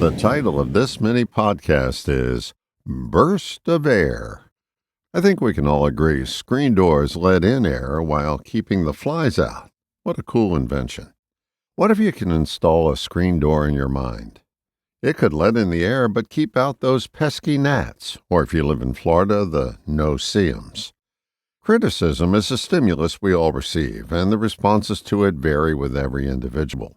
The title of this mini podcast is Burst of Air. I think we can all agree screen doors let in air while keeping the flies out. What a cool invention. What if you can install a screen door in your mind? It could let in the air but keep out those pesky gnats, or if you live in Florida, the no-see-ums. Criticism is a stimulus we all receive, and the responses to it vary with every individual.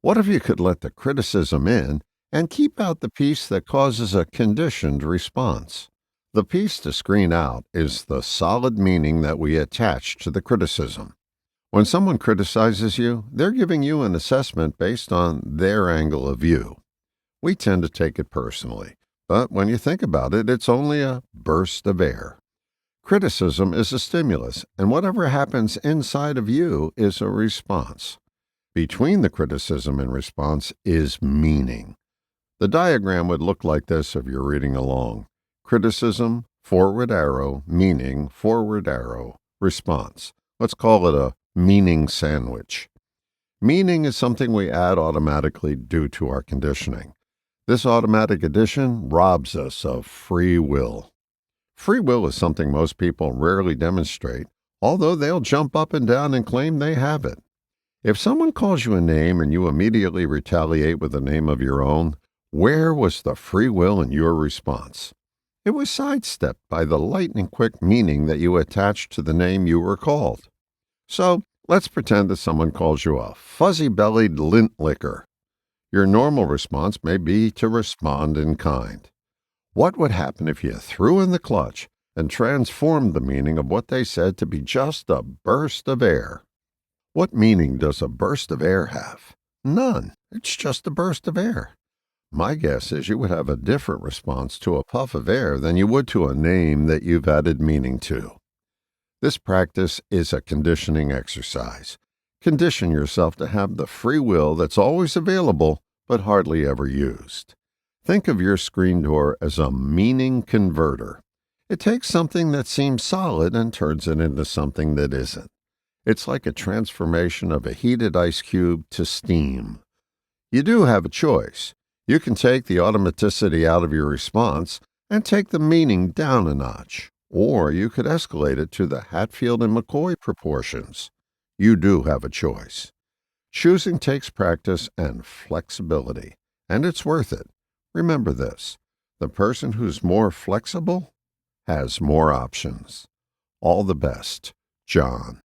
What if you could let the criticism in and keep out the piece that causes a conditioned response? The piece to screen out is the solid meaning that we attach to the criticism. When someone criticizes you, they're giving you an assessment based on their angle of view. We tend to take it personally, but when you think about it, it's only a burst of air. Criticism is a stimulus, and whatever happens inside of you is a response. Between the criticism and response is meaning. The diagram would look like this if you're reading along. Criticism, forward arrow, meaning, forward arrow, response. Let's call it a meaning sandwich. Meaning is something we add automatically due to our conditioning. This automatic addition robs us of free will. Free will is something most people rarely demonstrate, although they'll jump up and down and claim they have it. If someone calls you a name and you immediately retaliate with a name of your own, where was the free will in your response? It was sidestepped by the lightning-quick meaning that you attached to the name you were called. So, let's pretend that someone calls you a fuzzy-bellied lint licker. Your normal response may be to respond in kind. What would happen if you threw in the clutch and transformed the meaning of what they said to be just a burst of air? What meaning does a burst of air have? None. It's just a burst of air. My guess is you would have a different response to a puff of air than you would to a name that you've added meaning to. This practice is a conditioning exercise. Condition yourself to have the free will that's always available but hardly ever used. Think of your screen door as a meaning converter. It takes something that seems solid and turns it into something that isn't. It's like a transformation of a heated ice cube to steam. You do have a choice. You can take the automaticity out of your response and take the meaning down a notch, or you could escalate it to the Hatfield and McCoy proportions. You do have a choice. Choosing takes practice and flexibility, and it's worth it. Remember this, the person who's more flexible has more options. All the best, John.